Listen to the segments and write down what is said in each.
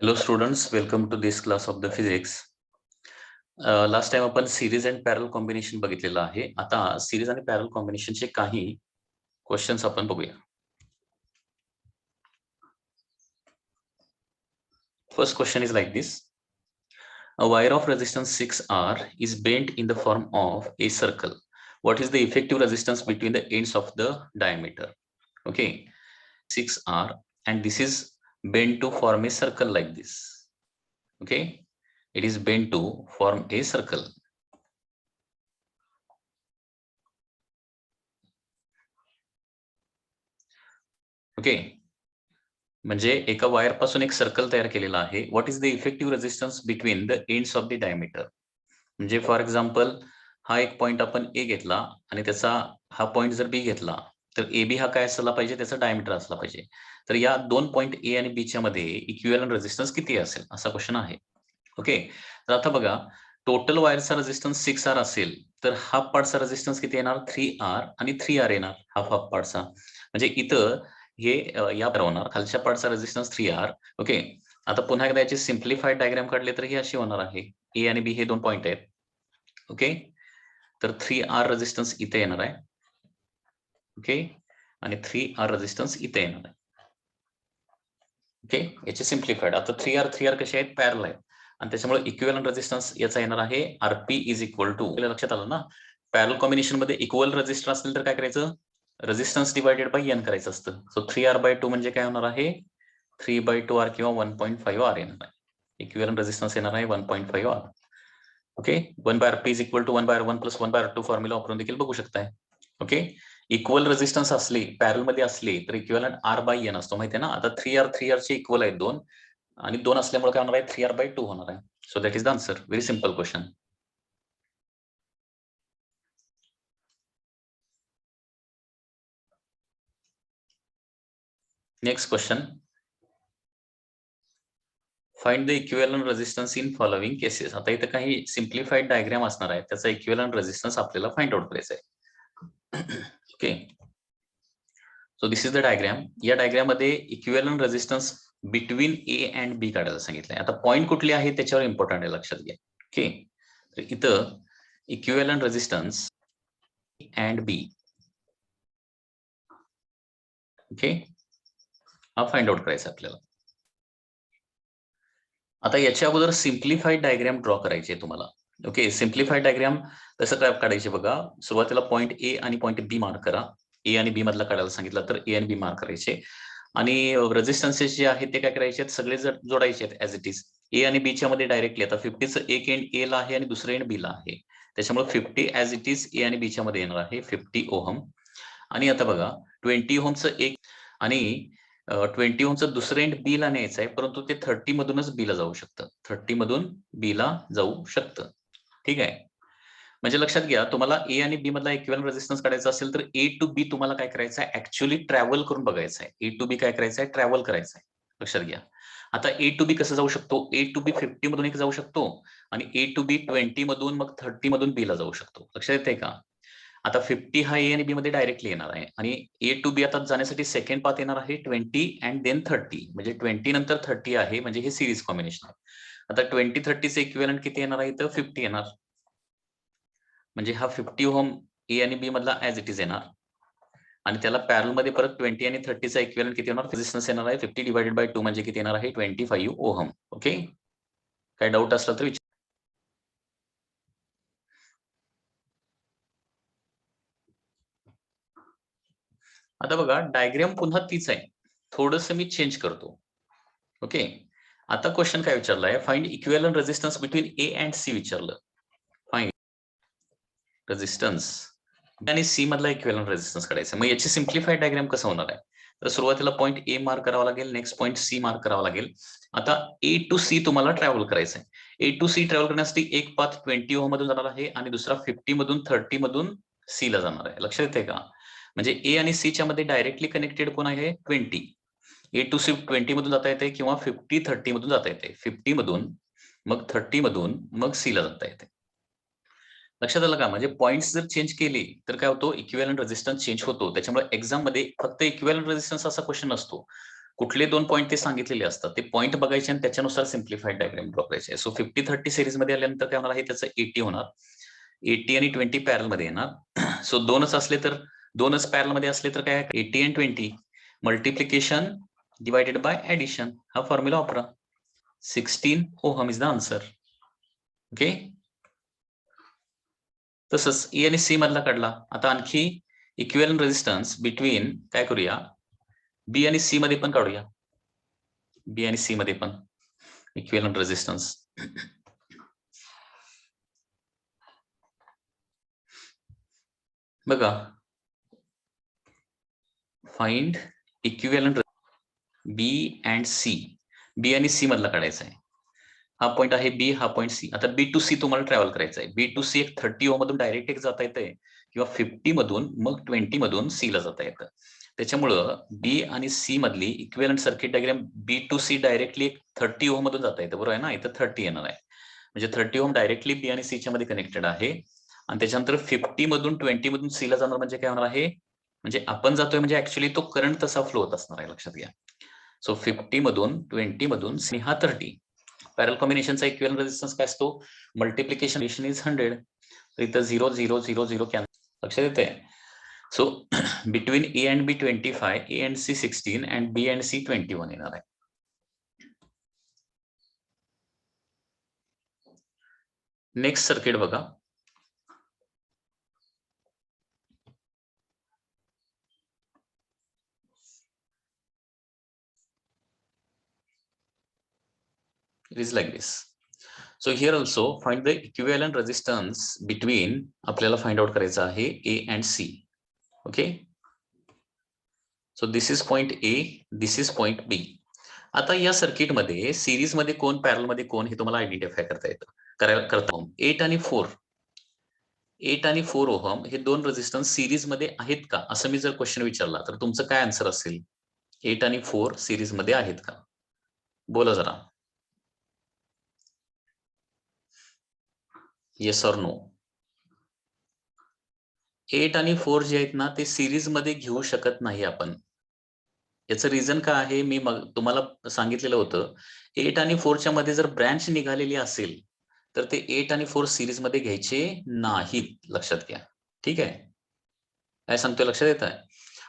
Hello students, welcome to this class of the physics. Last time आपण series and पॅरल combination बघितलेलं आहे. आता सिरीज आणि पॅरल कॉम्बिनेशनचे काही क्वेश्चन्स आपण बघूया. First question is like this. A wire of resistance 6R is bent in the form of a circle. What is the effective resistance between the ends of the diameter? Okay, 6R and this is bent to form a circle like this. Okay, it is bent to form a circle. Okay, म्हणजे एका wire पासून एक circle तयार केलेला आहे. What is the effective resistance between the ends of the diameter. म्हणजे for example हा एक पॉइंट आपण ए घेतला आणि त्याचा हा पॉइंट जर बी घेतला तर ए बी हा काय असला पाहिजे, त्याचा डायमीटर असला पाहिजे. तर या दोन पॉइंट ए आणि बी च्या मध्ये इक्विव्हॅलंट रेझिस्टन्स किती असेल असा क्वेश्चन आहे. ओके, तर आता बघा टोटल वायरचा रेझिस्टन्स 6R असेल तर हाफ पार्टचा रेझिस्टन्स किती येणार, 3R आणि 3R येणार हाफ पार्टचा. म्हणजे इथं हे या होणार खालच्या पार्टचा रेझिस्टन्स 3R. ओके, आता पुन्हा एकदा याची सिम्प्लिफाईड डायग्राम काढले तर ही अशी होणार आहे. ए आणि बी हे दोन पॉइंट आहेत. ओके, तर 3R रेझिस्टन्स इथे येणार आहे. ओके, आणि 3R रेझिस्टन्स इथे येणार आहे. ओके, याची सिम्प्लिफाईड. आता 3R कसे आहेत, पॅरल आहेत आणि त्याच्यामुळे इक्विव्हॅलंट रेझिस्टन्स याचा येणार आहे आरपी इज इक्वल टू, लक्षात आलं ना, पॅरल कॉम्बिनेशन मध्ये इक्वल रेझिस्टर असेल तर काय करायचं, रेझिस्टन्स डिवायडेड बाय एन करायचं असतं. सो 3R/2 म्हणजे काय होणार आहे, 3/2R किंवा 1.5R येणार आहे. इक्विव्हॅलंट रेझिस्टन्स येणार आहे 1.5R. Okay, 1/RP is equal to 1/1 plus 1/2 formula वापरून देखील बघू शकताय. ओके, इक्वल रेझिस्टन्स असले, पॅरल मध्ये असले तर इक्विव्हॅलंट R/N असतो, माहिती आहे ना. आता 3R चे इक्वल आहेत दोन आणि दोन असल्यामुळे काय होणार आहे, 3R/2 होणार आहे. So that is the answer. Very simple question. Next question, find the equivalent resistance in following cases. आता इथे काही सिम्प्लिफाईड डायग्राम असणार आहे, त्याचा इक्विव्हॅलंट रेझिस्टन्स आपल्याला फाइंड आउट करायचा आहे. Okay, so this is the diagram. या डायग्राम मध्ये equivalent resistance between A and B काढायला सांगितलंय. आता पॉईंट कुठले आहे त्याच्यावर इम्पॉर्टंट आहे, लक्षात घ्या. ओके, तर इथं equivalent resistance and b, okay, हा फाइंड आउट करायचा आपल्याला. आता याच्या अगोदर सिम्प्लिफाईड डायग्राम ड्रॉ करायचे तुम्हाला. ओके, सिम्प्लिफाईड डायग्राम कसं काय काढायचे बघा. सुरुवातीला पॉईंट ए आणि पॉईंट बी मार्क करा. ए आणि बी मधला काढायला सांगितलं तर ए आणि बी मार्क करायचे आणि रेझिस्टन्सेस जे आहेत ते काय करायचे आहेत, सगळे जोडायचे आहेत ऍज इट इज. ए आणि बी च्या मध्ये डायरेक्टली. आता 50चं एक एंड ए ला आहे आणि दुसरं एंड बी ला आहे, त्याच्यामुळे 50 ऍज इट इज ए आणि बी च्या मध्ये येणार आहे 50 ओहम. आणि आता बघा 20 ओहमचं एक आणि 20 ओहमचं दुसरं एंड बी ला न्यायचं आहे, परंतु ते 30 मधूनच बी ला जाऊ शकतं. 30 मधून बी ला जाऊ शकतं. ठीक आहे, म्हणजे लक्षात घ्या, तुम्हाला ए आणि बी मधला इक्विव्हॅलंट रेझिस्टन्स काढायचा असेल तर ए टू बी तुम्हाला काय करायचं आहे, ऍक्च्युअली ट्रॅव्हल करून बघायचं आहे. ए टू बी काय करायचं आहे, ट्रॅव्हल करायचं आहे. लक्षात घ्या. आता ए टू बी कसं जाऊ शकतो, ए टू बी 50 मधून एक जाऊ शकतो आणि ए टू बी 20 मधून मग 30 मधून बी ला जाऊ शकतो. लक्षात येते का. आता 50 हा ए आणि बी मध्ये डायरेक्टली येणार आहे आणि ए टू बी आता जाण्यासाठी सेकंड पाथ येणार आहे 20 अँड देन 30. म्हणजे 20 नंतर 30 आहे, म्हणजे हे सिरीज कॉम्बिनेशन आहे. आता 20-30चे इक्विव्हॅलंट किती येणार आहे, तर 50 येणार. म्हणजे हा 50 ओहम ए आणि बी मधला ऍज इट इज येणार आणि त्याला पॅरल मध्ये परत 20 आणि 30चा इक्विव्हॅलंट किती येणार, रेझिस्टन्स येणार आहे 50 डिवाइडेड बाय 2 म्हणजे किती येणार आहे, 25 ओहम. ओके, काय डाऊट असला तर विचार. आता बघा डायग्राम पुन्हा तीच आहे, थोडंसं मी चेंज करतो. ओके, आता क्वेश्चन काय विचारलाय, find equivalent resistance between A and C विचारलं. फाइंड रेझिस्टन्स आणि सी मधला इक्विव्हॅलंट रेझिस्टन्स काढायचा. मग याची सिम्प्लिफाईड डायग्राम कसं होणार आहे, तर सुरुवातीला पॉईंट ए मार्क करावा लागेल, नेक्स्ट पॉईंट सी मार्क करावा लागेल. आता ए टू सी तुम्हाला ट्रॅव्हल करायचं आहे. ए टू सी ट्रॅव्हल करण्यासाठी एक पाथ 20 ओहम मधून जाणार आहे आणि दुसरा 50 मधून 30 मधून सी ला जाणार आहे. लक्षात येते का. म्हणजे ए आणि सी च्या मध्ये डायरेक्टली कनेक्टेड कोण आहे, 20. ए टू सी 20 मधून जाता येते किंवा 50-30 मधून जाता येते. 50 मधून मग 30 मधून मग सी ला जाता येते. लक्षात आलं का. म्हणजे पॉईंट्स जर चेंज केले तर काय होतो, इक्विव्हॅलंट रेझिस्टन्स चेंज होतो. त्याच्यामुळे एक्झाम मध्ये फक्त इक्विव्हॅलंट रेझिस्टन्स असा क्वेश्चन नसतो, कुठले 2 पॉईंट ते सांगितलेले असतात, ते पॉईंट बघायचे आणि त्याच्यानुसार सिम्प्लिफाईड डायग्राम ड्रॉ करायचे. सो 50-30 सीरीज मध्ये आल्यानंतर काय होणार आहे, त्याचं 80 होणार. 80 आणि 20 पॅरल मध्ये येणार. सो 2च असले तर 2च पॅरल मध्ये असले तर काय, 80 आणि 20 मल्टिप्लिकेशन डिवायडेड बाय ऍडिशन, हा फॉर्म्युला वापरा. 16 ohm is the answer. Okay, तसंच ए आणि सी मधला काढला. आता आणखी इक्विव्हॅलेंट रेझिस्टन्स बिटवीन काय करूया, बी आणि सी मध्ये पण काढूया. बी आणि सी मध्ये पण इक्विव्हॅलेंट रेझिस्टन्स. बघा, find equivalent B and C. B आणि सी मधला काढायचा आहे. हा पॉईंट आहे बी, हा पॉईंट सी. आता बी टू सी तुम्हाला ट्रॅव्हल करायचं आहे. बी टू सी एक 30 ओम मधून डायरेक्ट एक जाता येतंय किंवा 50 मधून मग 20 मधून सी ला जाता येतं. त्याच्यामुळं बी आणि सी मधली equivalent circuit diagram b to c directly 30 ohm मधून जाता येतं, बरोबर आहे ना. इथं 30 येणार आहे, म्हणजे 30 ओम डायरेक्टली बी आणि सीच्या मध्ये कनेक्टेड आहे. आणि त्याच्यानंतर 50 मधून 20 मधून सी ला जाणार, म्हणजे काय होणार आहे, म्हणजे आपण जातोय म्हणजे ऍक्च्युअली तो करंट तसा फ्लो होत असणार आहे, लक्षात घ्या. सो 50 मधून 20 मधून सी हा 30. पॅरल कॉम्बिनेशनचा इक्विव्हॅलेंट रेझिस्टन्स काय असतो, मल्टिप्लिकेशन इज 100. तर इथं 0 0 0 0 कॅन्सल, लक्षात येते. So between A and b 25, a and c 16 and b and c 21 येणार आहे. नेक्स्ट सर्किट बघा. It is like this. So here also find the equivalent resistance between, आपल्याला फाइंड आउट करायचं आहे A and C. Okay, so this is point A, this is point B. आता या circuit मध्ये series मध्ये कोण, पॅरल मध्ये कोण, हे तुम्हाला आयडेंटिफाय करता येतं, करता. 8 आणि 4, 8 आणि 4 ओहम हे दोन रेझिस्टन्स सिरीज मध्ये आहेत का, असं मी जर क्वेश्चन विचारला तर तुमचं काय आन्सर असेल? 8 आणि 4 सिरीज मध्ये आहेत का, बोला जरा. Yes or no. 8 आणि 4 जे आहेत ना, ते सिरीज मध्ये घेऊ शकत नाही आपण. याचं रिझन काय आहे, मी तुम्हाला सांगितलेलं होतं. 8 आणि 4च्या मध्ये जर ब्रँच निघालेली असेल तर ते 8 आणि 4 सिरीज मध्ये घ्यायचे नाहीत, लक्षात घ्या. ठीक आहे, काय सांगतोय लक्षात येत आहे.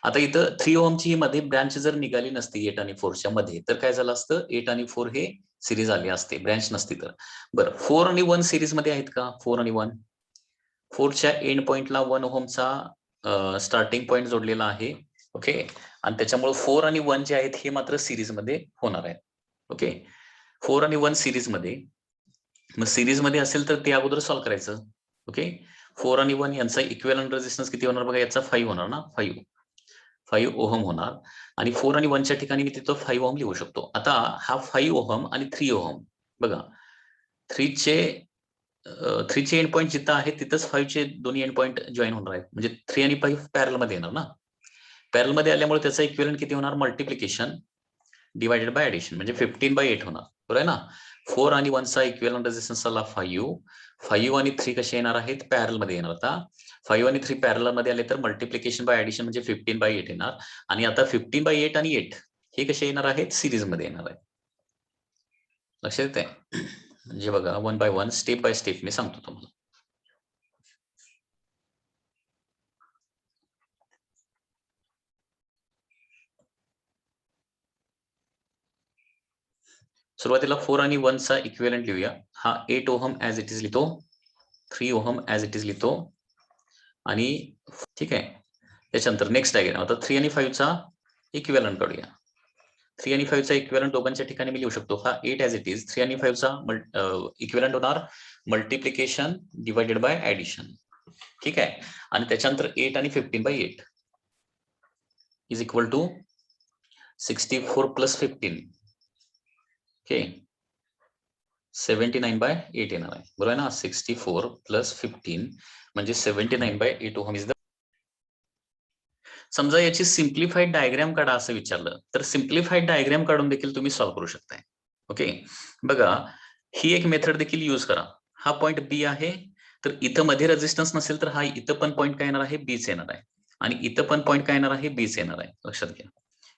आता इथं 3 ओहमची मध्ये ब्रँच जर निघाली नसती 8 आणि 4च्या मध्ये, तर काय झालं असतं, 8 आणि 4 हे सिरीज आले असते, ब्रँच नसती तर. बरं, 4 आणि 1 सिरीज मध्ये आहेत का? 4 आणि 1, 4च्या एंड पॉइंटला 1 ओहमचा स्टार्टिंग पॉइंट जोडलेला आहे. ओके, आणि त्याच्यामुळे 4 आणि 1 जे आहेत हे मात्र सिरीज मध्ये होणार आहेत. ओके, 4 आणि 1 सिरीज मध्ये, मग सिरीज मध्ये असेल तर ते अगोदर सॉल्व्ह करायचं. ओके, 4 आणि 1 यांचा इक्विव्हॅलेंट रेझिस्टन्स किती होणार बघा, याचा 5 होणार ना, 5 ओहम होणार. आणि 4 आणि 1च्या ठिकाणी मी तिथं 5 ओहम लिहू शकतो. आता हा 5 ओहम आणि 3 ओहम बघा, 3चे एंड पॉइंट जिथं आहे तिथंच 5चे दोन्ही एंड पॉइंट जॉईन होणार आहेत, म्हणजे 3 आणि 5 पॅरल मध्ये येणार ना. पॅरल मध्ये आल्यामुळे त्याचा इक्विव्हॅलेंट किती होणार, मल्टिप्लिकेशन डिवायडेड बाय ऍडिशन, म्हणजे 15/8 होणार, बरोबर आहे ना. 4 आणि 1चा इक्विव्हॅलेंट रेझिस्टन्स आला 5 आणि 3 कसे येणार आहेत, पॅरल मध्ये येणार. आता 5 आणि 3 पॅरल मध्ये आले तर मल्टिप्लिकेशन बाय ऍडिशन म्हणजे 15/8 येणार. आणि आता 15/8 आणि 8 हे कसे येणार आहेत, सिरीज मध्ये येणार आहेत, लक्षात येते. म्हणजे बघा, 1 बाय 1 स्टेप बाय स्टेप मी सांगतो तुम्हाला. सुरुवातीला 4 आणि 1चा इक्विव्हॅलेंट लिहूया. हा 8 ओहम ऍज इट इज लिहितो, 3 ओहम ऍज इट इज लिहितो, आणि ठीक आहे. त्याच्यानंतर नेक्स्ट डायग्राम. आता 3 आणि 5चा इक्विव्हॅलेंट काढूया. 3 आणि 5चा इक्विव्हॅलेंट दोघांच्या ठिकाणी मी लिहू शकतो. हा 8 ऍज इट इज, 3 आणि 5चा इक्विव्हॅलेंट होणार मल्टिप्लिकेशन डिवायडेड बाय ऍडिशन. ठीक आहे, आणि त्याच्यानंतर 8 आणि 15/8 is equal to 64 plus 15. Okay, 79/8 येणार आहे, बरोबर आहे ना. 64 प्लस 15 म्हणजे 79/8 ओहम इज द. समजा याची सिम्प्लिफाईड डायग्राम काढा असं विचारलं तर सिम्प्लिफाईड डायग्राम काढून देखील तुम्ही सॉल्व्ह करू शकताय. ओके, बघा, ही एक मेथड देखील यूज करा. हा पॉइंट बी आहे, तर इथं मध्ये रेझिस्टन्स नसेल तर हा इथं पण पॉइंट काय येणार आहे, बीच येणार आहे, आणि इथं पण पॉइंट काय येणार आहे, बीच येणार आहे, लक्षात घ्या.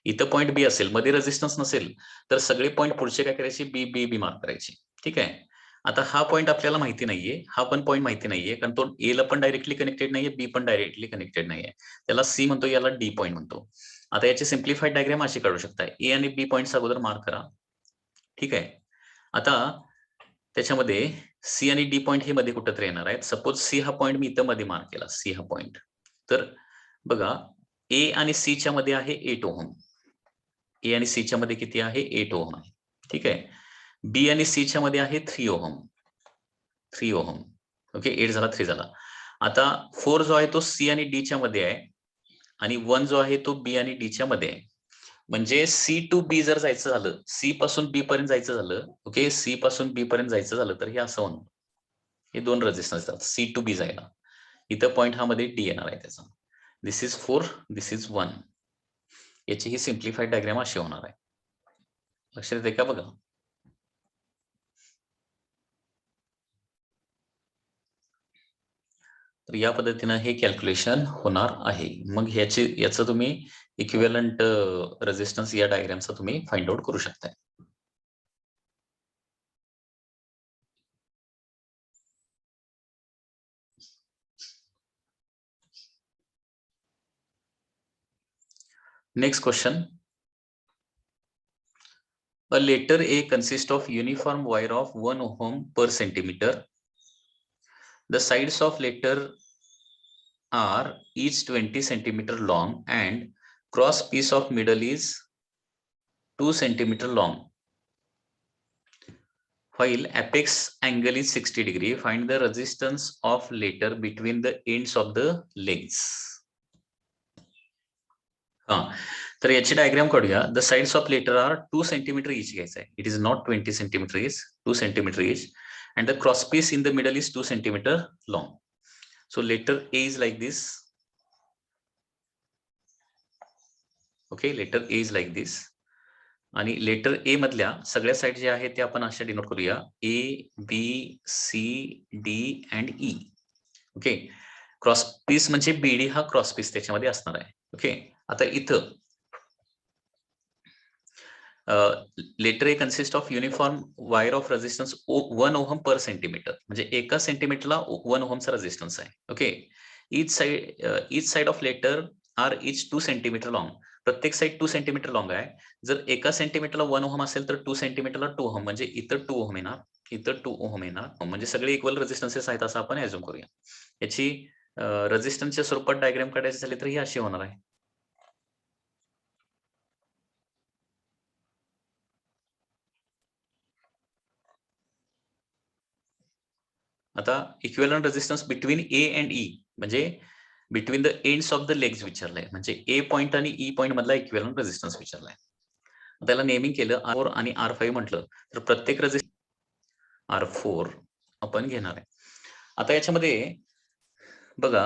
इथं पॉईंट बी असेल, मध्ये रेझिस्टन्स नसेल तर सगळे पॉईंट पुढचे काय करायचे, बी बी बी मार्क करायचे. ठीक आहे. आता हा पॉईंट आपल्याला माहिती नाहीये, हा पण पॉईंट माहिती नाहीये, कारण तो ए ला पण डायरेक्टली कनेक्टेड नाहीये, बी पण डायरेक्टली कनेक्टेड नाहीये. त्याला सी म्हणतो, याला डी पॉईंट म्हणतो. आता याची सिम्प्लिफाईड डायग्राम अशी काढू शकता. ए आणि बी पॉईंट्स अगोदर मार्क करा. ठीक आहे. आता त्याच्यामध्ये सी आणि डी पॉईंट हे मध्ये कुठेतरी येणार आहेत. सपोज सी हा पॉईंट मी इथं मध्ये मार्क केला, सी हा पॉईंट. तर बघा, ए आणि सी च्या मध्ये आहे 8 ओहम. ए आणि सी च्या मध्ये किती आहे, 8 ओहम आहे. ठीक आहे. बी आणि सी च्या मध्ये आहे 3 ओहम. 3 ओहम. ओके, 8 झाला, 3 झाला. आता 4 जो आहे तो सी आणि डी च्या मध्ये आहे आणि 1 जो आहे तो बी आणि डी च्या मध्ये आहे. म्हणजे सी टू बी जर जायचं झालं, सी पासून बी पर्यंत जायचं झालं, ओके, सी पासून बी पर्यंत जायचं झालं तर हे असं होणार. हे 2 रेझिस्टन्स असतात सी टू बी जायला. इथं पॉईंट हा मध्ये डी येणार आहे त्याचा. दिस इज 4, दिस इज 1. याची ही सिम्प्लिफाईड डायग्राम अशी होणार आहे. लक्षात येते का? बघा, तर या पद्धतीनं हे कॅल्क्युलेशन होणार आहे. मग याचं तुम्ही इक्विव्हॅलंट रेझिस्टन्स या डायग्रामचा तुम्ही फाइंड आउट करू शकता. Next question. A letter A consists of uniform wire of 1 ohm per centimeter. The sides of letter are each 20 centimeter long and cross piece of middle is 2 centimeter long. While apex angle is 60 degree, find the resistance of letter between the ends of the legs. तर याची diagram काढूया. The sides of letter are 2 centimetre each घ्यायचं आहे. It is not 20 centimetre each, 2 centimetre each. And the cross piece in the middle is 2 centimeter long. So letter A is like this. Okay, letter A is like this. आणि letter ए मधल्या सगळ्या side जे आहेत ते आपण अशा denote करूया, a b c d and e. Okay, cross piece म्हणजे बीडी हा क्रॉस पीस त्याच्यामध्ये असणार आहे. ओके, आता इथं letter a consist of uniform wire of resistance 1 ohm per centimetre. म्हणजे एका सेंटीमीटरला 1 ओहमचा रेजिस्टन्स आहे. Okay, each side of letter are each 2 centimetre long. प्रत्येक साइड 2 सेंटीमीटर लॉंग आहे. जर एका सेंटीमीटरला 1 ओहम असेल तर 2 सेंटीमीटरला 2 ओहम, म्हणजे इथं 2 ओहम येणार, इथं 2 ओहम येणार. म्हणजे सगळे इक्वल रेजिस्टन्सेस आहेत असं आपण ऍझ्युम करूया. याची रेजिस्टन्सच्या स्वरूपात डायग्राम काढायची झाली तर ही अशी होणार आहे. आता equivalent resistance between A and E म्हणजे between the ends of the legs विचारलंय. म्हणजे ए पॉईंट आणि ई पॉईंट मधला इक्विव्हॅलंट रेझिस्टन्स विचारलाय. त्याला नेमिंग केलं R4 आणि R5 म्हटलं तर प्रत्येक रेझिस्टन्स R4 आपण घेणार आहे. आता याच्यामध्ये बघा,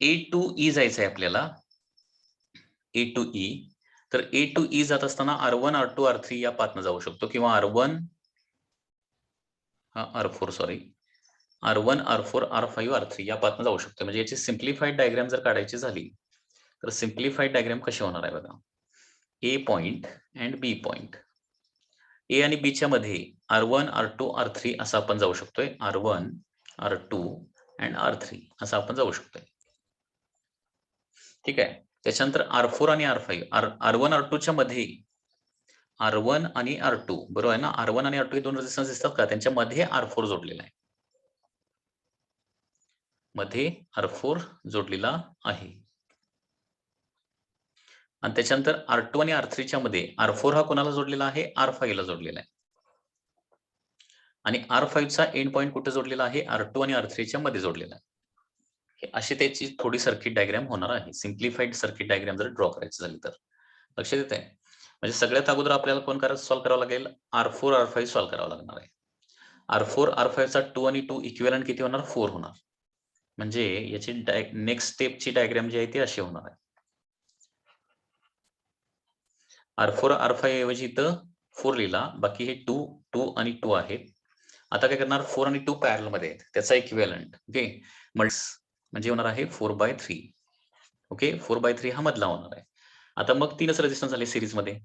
ए टू ई जायचं आहे आपल्याला, ए टू ई. तर ए टू ई जात असताना R1 R2 R3 या पाथनं जाऊ शकतो, किंवा R1 R4 sorry R1 R4 R5 R3 या पाथनं जाऊ शकतो. म्हणजे याची सिम्प्लिफाईड डायग्राम जर काढायची झाली तर सिम्प्लिफाईड डायग्राम कशी होणार आहे बघा, ए पॉइंट अँड बी पॉइंट. ए आणि बी च्या मध्ये R1 R2 R3 असं आपण जाऊ शकतोय. R1 R2 अँड R3 असं आपण जाऊ शकतोय. ठीक आहे. त्याच्यानंतर R4 आणि R5, R1 R2 च्या मध्ये R1 आणि R2 बरोबर आहे ना. R1 आणि R2 हे दोन रेझिस्टन्स दिसतात का, त्यांच्या मध्ये R4 जोडलेला आहे, मध्ये R4 जोडलेला आहे. आणि त्याच्यानंतर R2 आणि R3 च्या मध्ये R4 हा कोणाला जोडलेला आहे, R5 ला जोडलेला आहे. आणि R5 चा एंड पॉइंट कुठे जोडलेला आहे, R2 आणि R3 च्या मध्ये जोडलेला आहे. अशी त्याची थोडी सर्किट डायग्राम होणार आहे. सिम्प्लिफाईड सर्किट डायग्राम जर ड्रॉ करायची झाली तर. लक्षात येत आहे. म्हणजे सगळ्यात अगोदर आपल्याला कोण सॉल्व्ह करावं लागेल, R4 R5 सॉल्व्ह करावं लागणार आहे. R4 R5 चा 2 आणि 2 इक्विव्हॅलंट किती होणार, 4 होणार. म्हणजे याची नेक्स्ट स्टेपची डायग्राम जी आहे ती अशी होणार आहे. R4 R5 ऐवजी इथं 4 लिहिला, बाकी हे 2 2 आणि 2 आहेत. आता काय करणार, 4 आणि 2 पॅरल मध्ये आहेत, त्याचा इक्विव्हॅलंट. ओके, म्हणजे होणार आहे 4/3. ओके, 4/3 हा मधला होणार आहे. आता मग 3च रेजिस्टन्स आले सिरीज मध्ये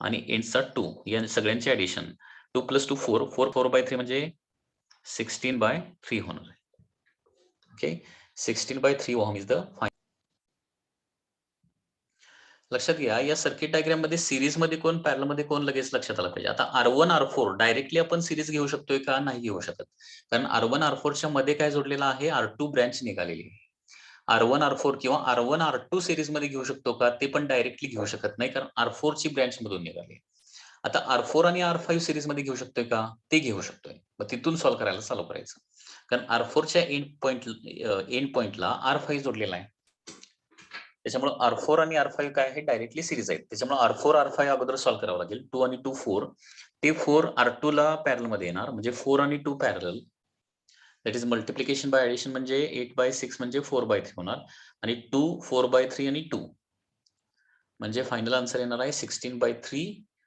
आणि एंडचा 2 या सगळ्यांचे ऍडिशन 2 + 2 4 4/3 म्हणजे 16/3 होणार आहे. Okay 16/3 ohm is the final. लक्षात घ्या या सर्किट डायग्राम मध्ये सिरीज मध्ये कोण पॅरल मध्ये कोण लगेच लक्षात आलं पाहिजे. आता R1 R4 डायरेक्टली आपण सिरीज घेऊ शकतोय का नाही घेऊ शकत, कारण R1 R4 च्या मध्ये काय जोडलेलं आहे R2 ब्रँच निघालेली आहे. R1 R4 किंवा R1 R2 सिरीज मध्ये घेऊ शकतो का ते पण डायरेक्टली घेऊ शकत नाही, कारण R4 ची ब्रँच मधून निघाली. आता R4 आणि R5 सिरीज मध्ये घेऊ शकतोय का ते घेऊ शकतोय. मग तिथून सॉल्व्ह करायला चालू करायचं, कारण R4 च्या एंड पॉइंटला R5 जोडलेला आहे. त्याच्यामुळे R4 आणि R5 काय आहे डायरेक्टली सिरीज आहेत. त्याच्यामुळे R4 R5 अगोदर सॉल्व्ह करावं लागेल. 2 आणि 2 4 ते 4 R2 ला पॅरल मध्ये येणार, म्हणजे 4 आणि 2 पॅरल, that is multiplication bye addition म्हणजे 8/6 म्हणजे 4/3 होणार आणि 2 4/3 आणि 2 म्हणजे फायनल आन्सर येणार आहे 16/3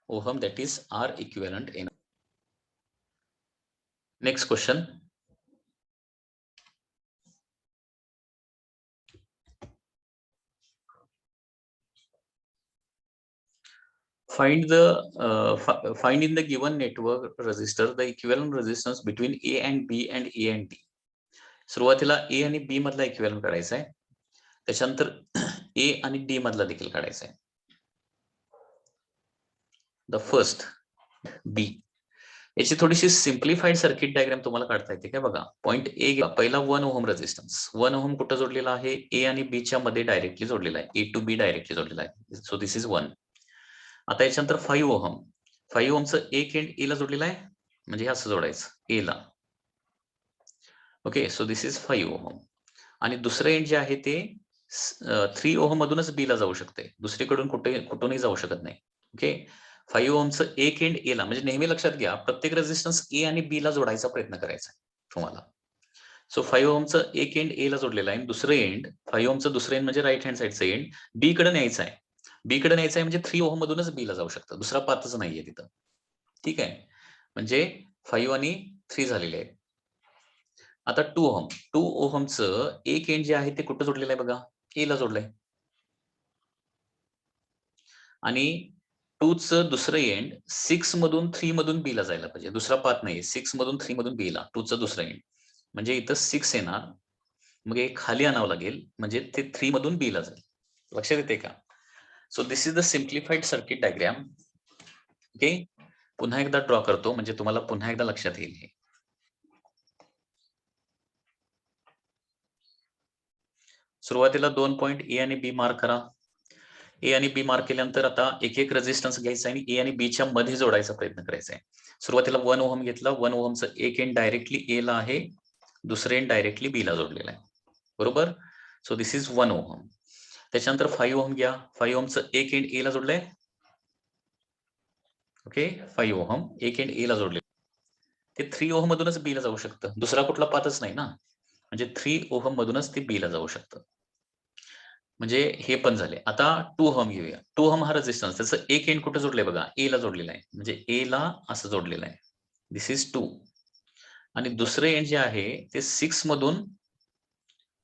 ohm, that is R equivalent येणार. Next question. Find in the given network resistor the equivalent resistance between A and B and A and D. सुरुवातीला A आणि B मधला इक्विव्हॅलंट काढायचा आहे, त्याच्यानंतर A आणि D मधला देखील काढायचा आहे. The first B. याची थोडीशी सिम्प्लिफाईड सर्किट डायग्राम तुम्हाला काढता येते काय बघा. पॉईंट A पहिला 1 ओहम रेजिस्टन्स. 1 ओहम कुठं जोडलेला आहे A आणि B च्या मध्ये डायरेक्टली जोडलेला आहे. A to B डायरेक्टली जोडलेला आहे. So this is 1. आता याच्यानंतर 5 ओहम. 5 ओहमचं एक एंड ए ला जोडलेलं आहे, म्हणजे हे असं जोडायचं ए ला. Okay so this is 5 ohm. आणि दुसरं एंड जे आहे ते 3 ओहम मधूनच बी ला जाऊ शकते, दुसरीकडून कुठूनही जाऊ शकत नाही. ओके 5 ओहमचं एक एंड ए ला, म्हणजे नेहमी लक्षात घ्या प्रत्येक रेजिस्टन्स ए आणि बी ला जोडायचा प्रयत्न करायचा तुम्हाला. सो 5 ओहमचं एक एंड ए ला जोडलेलं आहे, दुसरं एंड 5 ओहमचं दुसरं एंड म्हणजे राईट हँड साईडचं एंड बी कडे न्यायचं आहे. बी कडे न्यायचं आहे म्हणजे 3 ओहम मधूनच बी ला जाऊ शकतं, दुसरा पाथच नाहीये तिथं. ठीक आहे, म्हणजे 5 आणि 3 झालेले आहेत. आता 2 ओहम. 2 ओहमचं एक एंड जे आहे ते कुठं जोडलेलं आहे बघा, ए ला जोडलंय. आणि 2 चं दुसरं एंड 6 मधून 3 मधून बी ला जायला पाहिजे, दुसरा पाथ नाही. 6 मधून 3 मधून बी ला 2 चं दुसरं एंड, म्हणजे इथं 6 येणार, मग हे खाली आणावं लागेल, म्हणजे ते 3 मधून बी ला जाईल. लक्षात येते का? So this is the simplified circuit diagram. Okay पुन्हा एकदा ड्रॉ करतो, म्हणजे तुम्हाला पुन्हा एकदा लक्षात येईल हे. सुरुवातीला 2 पॉइंट ए आणि बी मार्क करा. ए आणि बी मार्क केल्यानंतर आता एक एक रेजिस्टन्स घ्यायचा आणि ए आणि बी च्या मध्ये जोडायचा प्रयत्न करायचा आहे. सुरुवातीला 1 ओहम घेतला. 1 ओहमचं एक एंड डायरेक्टली ए ला आहे, दुसरे एंड डायरेक्टली बी ला जोडलेला आहे, बरोबर. So this is 1 ohm. त्याच्यानंतर 5 ओहम घ्या. 5 ओहमचं एक एंड ए ला जोडलंय. ओके 5 ओहम एक एंड ए ला जोडले, ते 3 ओहम मधूनच बी ला जाऊ शकतं, दुसरा कुठला पाथच नाही ना, म्हणजे 3 ओहम मधूनच ते बी ला जाऊ शकतं. म्हणजे हे पण झाले. आता 2 ओहम घेऊया. 2 ओहम हा रेजिस्टन्स, त्याचं एक एंड कुठे जोडलंय बघा, ए ला जोडलेला आहे, म्हणजे ए ला असं जोडलेलं आहे. दिस इज 2. आणि दुसरं एंड जे आहे ते 6 मधून,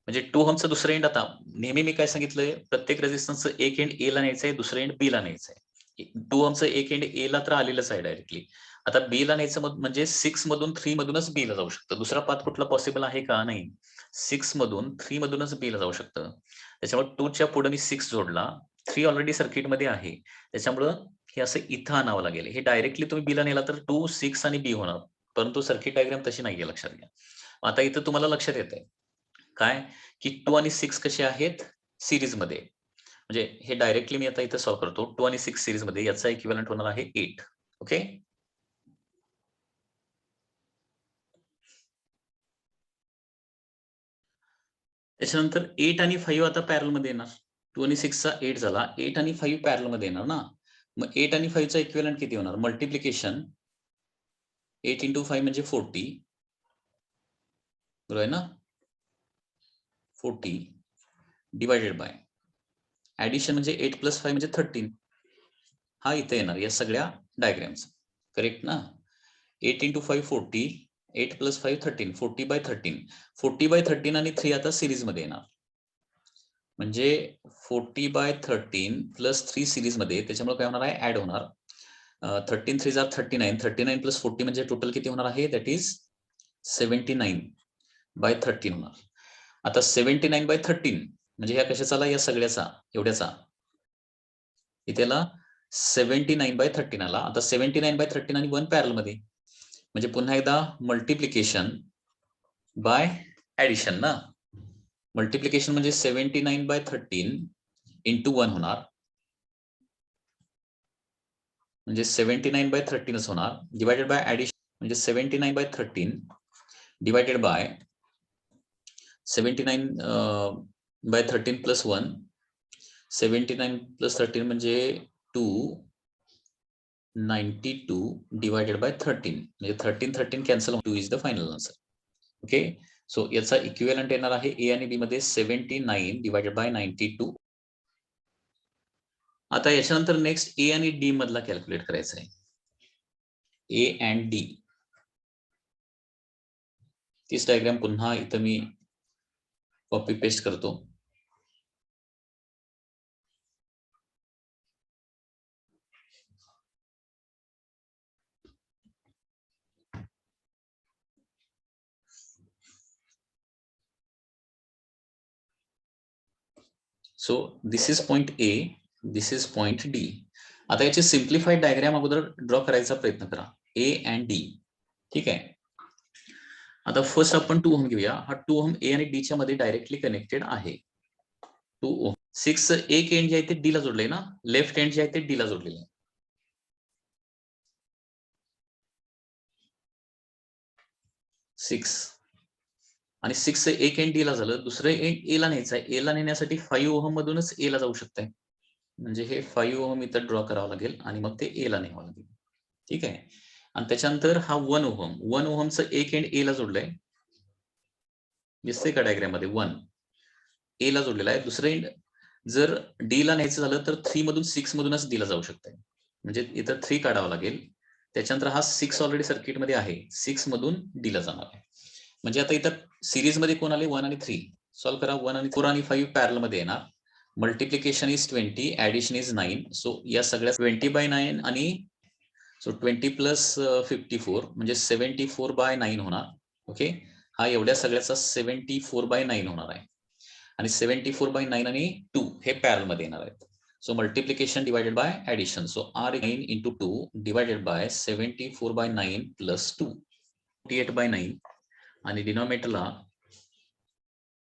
म्हणजे 2 ओहमचं दुसरं एंड. आता नेहमी मी काय सांगितलंय, प्रत्येक रेजिस्टन्सचं एक एंड ए ला न्यायचं आहे, दुसरं एंड बी ला न्यायचं आहे. 2 ओहमचं एक एंड ए ला तर आलेलंच आहे डायरेक्टली. आता बी ला न्यायचं म्हणजे 6 मधून 3 मधूनच बी ला जाऊ शकतं, दुसरा पाथ कुठला पॉसिबल आहे का? नाही. 6 मधून 3 मधूनच बी ला जाऊ शकतं. त्याच्यामुळे 2 च्या पुढे मी 6 जोडला, 3 ऑलरेडी सर्किट मध्ये आहे, त्याच्यामुळं हे असं इथं आणावं लागेल. हे डायरेक्टली तुम्ही बी ला नेला तर 2 6 आणि बी होणार, परंतु सर्किट डायग्राम तशी नाहीये, लक्षात घ्या. आता इथं तुम्हाला लक्षात येतंय काय, की 2 आणि 6 कसे आहेत सिरीज मध्ये, म्हणजे हे डायरेक्टली मी आता इथं सॉल्व्ह करतो. 2 आणि 6 सिरीज मध्ये, याचा इक्विव्हॅलंट होणार आहे 8. ओके त्याच्यानंतर 8 आणि 5 आता पॅरल मध्ये येणार. 2 आणि 6 चा 8 झाला, 8 आणि 5 पॅरल मध्ये येणार ना. मग 8 आणि 5 चा इक्विव्हॅलंट किती होणार, मल्टिप्लिकेशन 8 × 5 म्हणजे 40, बरोबर आहे ना. 40 डिवायडेड बाय ऍडिशन म्हणजे 8 + 5 म्हणजे 13. हा इथे येणार या सगळ्या डायग्राम्स, करेक्ट ना. 8 × 5 40, 8 + 5 13, 40/13. 40/13 आणि 3 आता सिरीज मध्ये येणार. म्हणजे 40/13 प्लस 3 सिरीज मध्ये, त्याच्यामुळे काय होणार आहे, ऍड होणार. 13 3 जार 39, 39 प्लस 40 म्हणजे टोटल किती होणार आहे, दॅट इज 79/13 होणार. आता 79/13 म्हणजे ह्या कशाचा आला, या सगळ्याचा, एवढ्याचा. इथेला 79/13 आला. आता 79/13 आणि 1 पॅरल मध्ये, म्हणजे पुन्हा एकदा मल्टिप्लिकेशन बाय ऍडिशन ना. मल्टिप्लिकेशन म्हणजे 79/13 इंटू 1 होणार, म्हणजे 79/13 होणार, डिवायडेड बाय ऍडिशन म्हणजे 79/13 डिवायडेड बाय 79/13 प्लस 1, 79 प्लस 13 म्हणजे 292 डिवायडेड बाय 13, म्हणजे 13 cancel, 2 is the final answer. Okay, so याचा इक्विव्हॅलंट येणार आहे ए आणि बी मध्ये 79 डिवायडेड बाय 92. आता याच्यानंतर नेक्स्ट ए आणि डी मधला कॅल्क्युलेट करायचा आहे. ए अँड डी, तीच डायग्राम पुन्हा इथं मी कॉपी पेस्ट करतो. So this is point A, this is point D. आता याची सिम्प्लिफाईड डायग्राम अगोदर ड्रॉ करायचा प्रयत्न करा, ए अँड डी. ठीक आहे. आता फर्स्ट आपण 2 ओहम घेऊया. हा 2 ओहम ए आणि डी च्या मध्ये डायरेक्टली कनेक्टेड आहे. 2 ओहम. 6 एक एंड जे आहे ते डी ला जोडलंय ना, लेफ्ट एंड जे आहे ते डी ला जोडलेलं आहे. 6 आणि 6 एक एंड डी ला झालं, दुसरं एंड ए ला न्यायचं आहे. ए ला नेण्यासाठी 5 ओहम मधूनच ए ला जाऊ शकतंय, म्हणजे हे 5 ओहम इथं ड्रॉ करावं लागेल आणि मग ते ए ला न्यावं लागेल. ठीक आहे. आणि त्याच्यानंतर हा 1 ओहम, 1 ओहमचं एक एंड ए ला जोडलंय, दिसतंय का डायग्राम मध्ये, 1 ए ला जोडलेला आहे. दुसरं एंड जर डी ला न्यायचं झालं तर 3 मधून 6 मधूनच डी ला जाऊ शकतंय, म्हणजे इथं 3 काढावं लागेल. त्याच्यानंतर हा 6 ऑलरेडी सर्किट मध्ये आहे, 6 मधून डी ला जाणार आहे. म्हणजे आता इथं सिरीज मध्ये कोण आले, 1 आणि 3. सॉल्व्ह करा. 1 आणि 4 आणि 5 पॅरल मध्ये येणार. Multiplication is 20, addition is 9. So या सगळ्या 20/9 आणि सो 20 प्लस 54 म्हणजे 74/9 होणार. ओके, हा एवढ्या सगळ्याचा 74/9 होणार आहे. आणि 74/9 आणि 2 हे पॅरल मध्ये येणार आहेत. So multiplication divided by addition. So R 9 into 2 divided by 74/9 plus 2, 48/9 आणि डिनॉमिनेटरला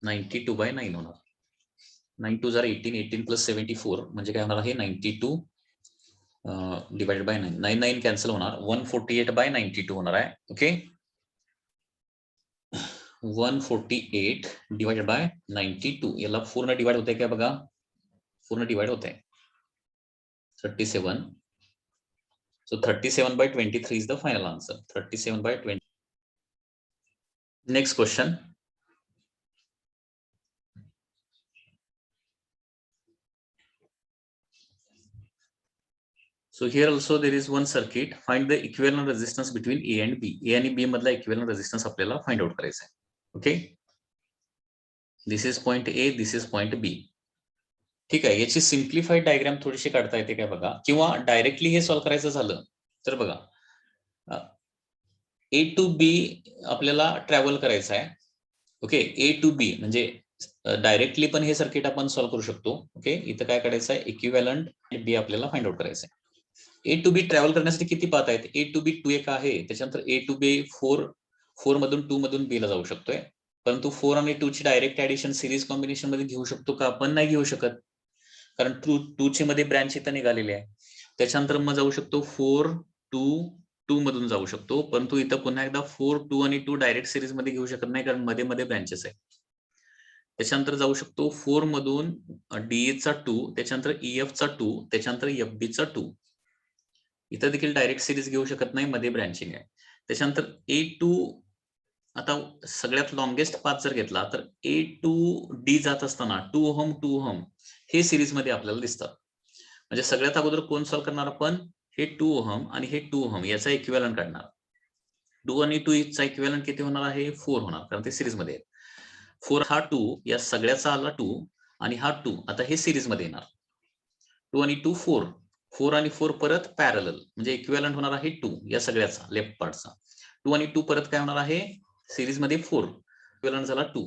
92/9 होणार. 9 2 जार 18, 18 प्लस 74 म्हणजे काय होणार आहे, 92 डिवाइडेड बाय 9, 9 9 कॅन्सल होणार, 148/92 होणार आहे. ओके, 148 डिवाइडेड बाय 92, याला पूर्ण डिवाइड होतंय काय बघा, पूर्ण डिवाइड होतंय. 37. So 37/23 is the final answer. 37/20. Next question. So here also there is one circuit. Find the equivalent resistance between A and B. A आणि B मधला equivalent resistance आपल्याला फाइंड आउट करायचा आहे. Okay, this is point A, this is point B. ठीक आहे. याची simplified diagram थोडीशी काढता येते काय बघा, किंवा डायरेक्टली हे सॉल्व्ह करायचं झालं तर बघा, ए टू बी आपल्याला ट्रॅव्हल करायचं आहे. ओके, ए टू बी म्हणजे डायरेक्टली पण हे सर्किट आपण सॉल्व्ह करू शकतो. ओके, इथं काय करायचं आहे, इक्विव्हॅलंट बी आपल्याला फाइंड आउट करायचं आहे. ए टू बी ट्रॅव्हल करण्यासाठी किती पाथ आहेत, ए टू बी 2 एक आहे, त्याच्यानंतर ए टू बी 4 मधून 2 मधून बी ला जाऊ शकतोय. परंतु 4 आणि 2 ची डायरेक्ट ऍडिशन सिरीज कॉम्बिनेशन मध्ये घेऊ शकतो का, आपण नाही घेऊ शकत, कारण 2 ची मध्ये ब्रँच इथं निघालेली आहे. त्याच्यानंतर मग जाऊ शकतो 4 2 2 मधून जाऊ शकतो, परंतु इथं पुन्हा एकदा 4 2 आणि 2 डायरेक्ट सिरीज मध्ये घेऊ शकत नाही, कारण मध्ये मध्ये ब्रँचेस आहे. त्याच्यानंतर जाऊ शकतो 4 मधून डीए चा 2, त्याच्यानंतर ईएफ चा 2, त्याच्यानंतर एफबी चा 2. इथं देखील डायरेक्ट सिरीज घेऊ शकत नाही, मध्ये ब्रँचिंग आहे. त्याच्यानंतर ए टू, आता सगळ्यात लॉंगेस्ट पाथ जर घेतला तर ए टू डी जात असताना 2 ओहम 2 ओहम हे सिरीज मध्ये आपल्याला दिसतात. म्हणजे सगळ्यात अगोदर कोण सॉल्व्ह करणार आपण, हे 2 ओहम आणि हे 2 ओहम याचा इक्विव्हॅलंट काढणार. 2 आणि 2 चा इक्विव्हॅलंट किती होणार आहे, 4 होणार, कारण ते सिरीज मध्ये आहे. 4 हा 2 या सगळ्याचा आला 2 आणि हा 2. आता हे सिरीज मध्ये येणार. 2 आणि 2 4. 4 आणि 4 परत पॅरलल, म्हणजे इक्विव्हॅलंट होणार आहे 2 या सगळ्याचा लेफ्ट पार्टचा. 2 आणि 2 परत काय होणार आहे सिरीज मध्ये 4, इक्विव्हॅलंट झाला 2.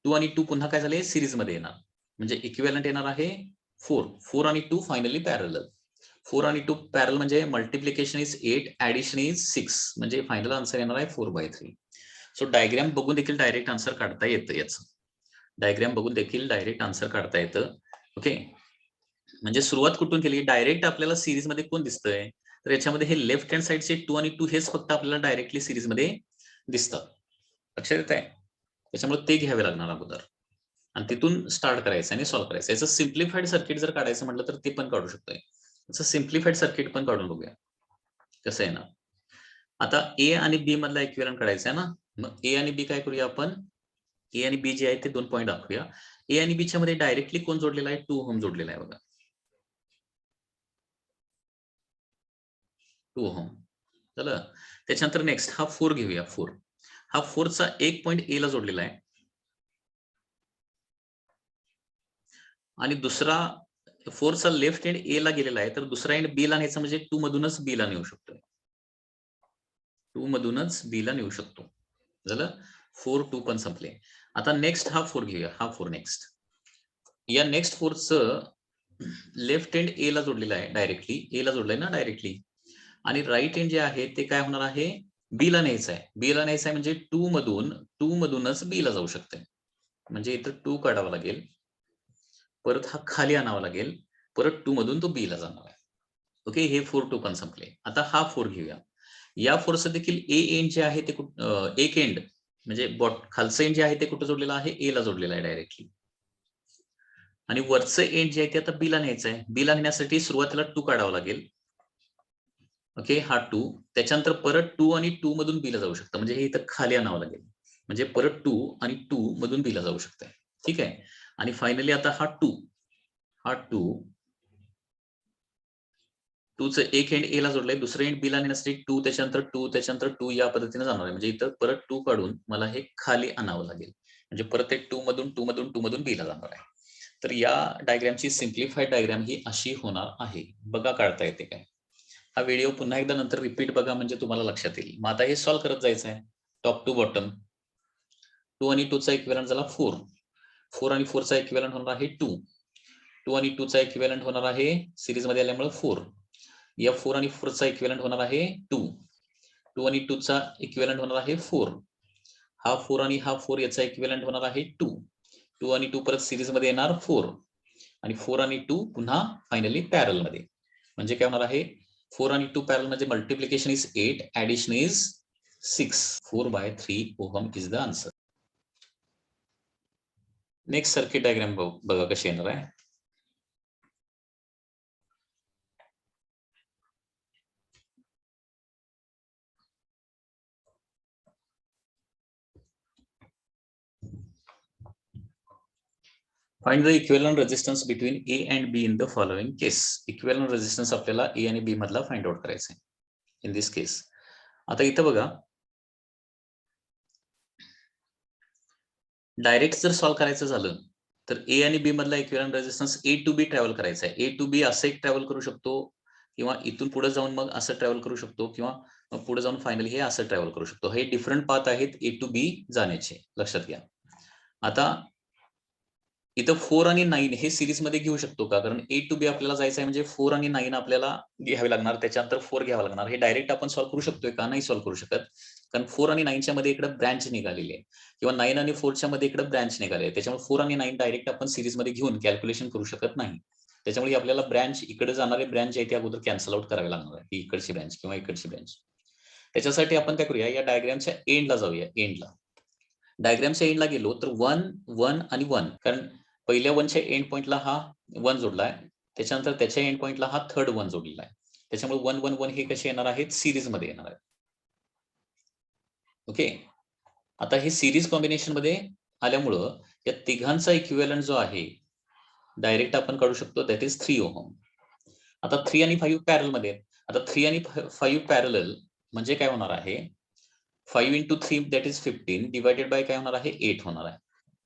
2 आणि 2 पुन्हा काय झाले सिरीज मध्ये येणार, म्हणजे इक्विव्हॅलंट येणार आहे 4. 4 आणि 2 फायनली पॅरलल. 4 आणि 2 पॅरल म्हणजे मल्टिप्लिकेशन इज 8, ऍडिशन इज 6, म्हणजे फायनल आन्सर येणार आहे 4/3. सो डायग्राम बघून देखील डायरेक्ट आन्सर काढता येतं याचं. डायग्राम बघून देखील डायरेक्ट आन्सर काढता येतं. ओके, म्हणजे सुरुवात कुठून केली, डायरेक्ट आपल्याला सिरीज मध्ये कोण दिसतंय, तर याच्यामध्ये हे लेफ्ट हँड साइडचे 2 आणि 2 हेच फक्त आपल्याला डायरेक्टली सिरीज मध्ये दिसतात. लक्षात येत आहे, त्याच्यामुळे ते घ्यावे लागणार अगोदर आणि तिथून स्टार्ट करायचं आणि सॉल्व्ह करायचं. याचं सिम्प्लिफाईड सर्किट जर काढायचं म्हटलं तर ते पण काढू शकतोय. याचं सिम्प्लिफाईड सर्किट पण काढून बघूया कसं आहे ना. आता ए आणि बी मधला इक्विव्हॅलंट काढायचा आहे ना, मग ए आणि बी काय करूया आपण, ए आणि बी जे आहे ते 2 पॉईंट दाखवूया. ए आणि बी च्या मध्ये डायरेक्टली कोण जोडलेला आहे, 2 ओहम जोडलेला आहे बघा, 2 ओहम झालं. त्याच्यानंतर नेक्स्ट हा 4 घेऊया. 4 हा 4 चा एक पॉईंट ए ला जोडलेला आहे आणि दुसरा 4 चा लेफ्ट एंड ए ला गेलेला आहे, तर दुसरा एंड बी ला न्यायचा, म्हणजे 2 मधूनच बी ला नेऊ शकतो. 2 मधूनच बी ला नेऊ शकतो. झालं, 4 2 पण संपले. आता नेक्स्ट हा 4 घेऊया. हा 4 नेक्स्ट, या नेक्स्ट 4 च लेफ्ट एंड ए ला जोडलेला आहे, डायरेक्टली ए ला जोडलाय ना डायरेक्टली, आणि राईट एंड जे आहे ते काय होणार आहे, बी ला न्यायचं आहे. बी ला न्यायचं आहे म्हणजे 2 मधूनच बी ला जाऊ शकते, म्हणजे इथं 2 काढावा लागेल, परत हा खाली आणावा लागेल, परत 2 मधून तो बी ला जाणार आहे. ओके, हे 4 2 पण संपले. आता हा 4 घेऊया. या 4 चं देखील ए एंड जे आहे ते एक एंड म्हणजे खालचं एंड जे आहे ते कुठं जोडलेलं आहे, ए ला जोडलेलं आहे डायरेक्टली, आणि वरचं एंड जे आहे ते आता बी ला न्यायचं आहे. बी ला नेण्यासाठी सुरुवातीला 2 काढावा लागेल. ओके, हा 2, त्याच्यानंतर परत 2 आणि 2 मधून बी ला जाऊ शकतं, म्हणजे हे इथं खाली आणावं लागेल, म्हणजे परत 2 आणि 2 मधून बी ला जाऊ शकते. ठीक आहे, आणि फायनली आता हा 2 2 चं एक एंड ए ला जोडलंय, दुसरं एंड बी ला नेण्यासाठी 2, त्याच्यानंतर 2, त्याच्यानंतर 2 या पद्धतीने जाणार आहे, म्हणजे इथं परत 2 काढून मला हे खाली आणावं लागेल, म्हणजे परत ते 2 मधून बी ला जाणार आहे. तर या डायग्रामची सिम्प्लिफाईड डायग्राम ही अशी होणार आहे. बघा काढता येते काय. हा व्हिडिओ पुन्हा एकदा नंतर रिपीट बघा, म्हणजे तुम्हाला लक्षात येईल. मग आता हे सॉल्व्ह करत जायचं आहे टॉप टू बॉटम. 2 आणि 2 चा इक्विव्हॅलंट झाला 4. 4 आणि 4 चा इक्विव्हॅलंट होणार आहे 2. 2 आणि 2 चा इक्विव्हॅलंट होणार आहे सिरीज मध्ये आल्यामुळे 4. या 4 आणि 4 चा इक्विव्हॅलंट होणार आहे 2. 2 आणि 2 चा इक्विव्हॅलंट होणार आहे 4. हा 4 आणि हा 4 याचा इक्विव्हॅलंट होणार आहे 2. 2 आणि 2 परत सिरीज मध्ये येणार 4, आणि 4 आणि 2 पुन्हा फायनली पॅरल मध्ये, म्हणजे काय होणार आहे 4 आणि 2 पॅरल म्हणजे multiplication is 8, addition is 6. 4/3 ohm is the answer. Next circuit diagram बघा कशी येणार आहे. Find the equivalent resistance between A and be in the following case. Equivalent resistance आपल्याला ए आणि बी मधला फाइंड आउट करायचा आहे इन दिस केस. आता इथं बघा, डायरेक्ट जर सॉल्व्ह करायचं झालं तर ए आणि बी मधला equivalent resistance a to b travel करायचा आहे. ए टू बी असं एक ट्रॅव्हल करू शकतो, किंवा इथून पुढे जाऊन मग असं ट्रॅव्हल करू शकतो, किंवा मग पुढे जाऊन फायनली हे असं ट्रॅव्हल करू शकतो. हे डिफरंट पाथ आहेत ए टू बी जाण्याचे, लक्षात घ्या. आता इथं 4 आणि 9 हे सिरीज मध्ये घेऊ शकतो का, कारण ए टू बी आपल्याला जायचं आहे, म्हणजे 4 आणि 9 आपल्याला घ्यावे लागणार, त्याच्यानंतर 4 घ्यावा लागणार. हे डायरेक्ट आपण सॉल्व्ह करू शकतोय का, नाही सॉल्व्ह करू शकत, कारण 4 आणि 9 च्या मध्ये इकडे ब्रँच निघालेली आहे, किंवा 9 आणि 4 च्या मध्ये इकडे ब्रँच निघाले आहे, त्याच्यामुळे 4 आणि 9 डायरेक्ट आपण सिरीज मध्ये घेऊन कॅल्क्युलेशन करू शकत नाही. त्याच्यामुळे आपल्याला ब्रँच इकडे जाणारे ब्रँच आहे ते अगोदर कॅन्सल आउट करावे लागणार आहे, इकडची ब्रँच किंवा इकडची ब्रँच. त्याच्यासाठी आपण काय करूया, या डायग्रामच्या एंडला जाऊया. एंडला, डायग्रामच्या एंडला गेलो तर 1 1 आणि 1, कारण पहिल्या 1 च्या एंड पॉइंटला हा 1 जोडलाय, त्याच्यानंतर त्याच्या एंड पॉइंटला हा थर्ड 1 जोडलेला आहे, त्याच्यामुळे 1 1 1 हे कसे येणार आहेत, सिरीज मध्ये येणार आहेत. ओके, आता हे सिरीज कॉम्बिनेशन मध्ये आल्यामुळं या तिघांचा इक्विव्हॅलंट जो आहे डायरेक्ट आपण काढू शकतो, दॅट इज 3 ओहम. आता 3 आणि 5 पॅरल मध्ये आहेत. आता 3 आणि 5 पॅरल म्हणजे काय होणार आहे, 5 into 3 that is 15 divided by काय होणार आहे, 8 होणार आहे.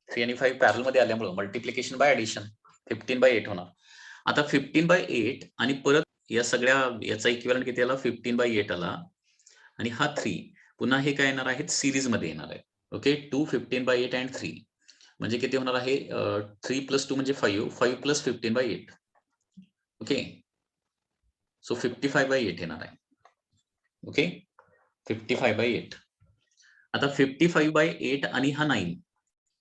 3 आणि 5 पॅरल मध्ये आल्यामुळे मल्टिप्लिकेशन बाय ऍडिशन 15/8 होणार. आता 15/8 आणि परत या सगळ्या याचा इक्विव्हॅलंट किती आला 15/8 आला आणि हा 3 पुन्हा हे काय येणार आहेत सिरीज मध्ये येणार आहे. ओके 2 15/8 अँड 3 म्हणजे किती होणार आहे 3 + 2 म्हणजे 5 + 15/8. ओके सो 55/8 येणार आहे. ओके 55/8. आता 55/8 आणि हा 9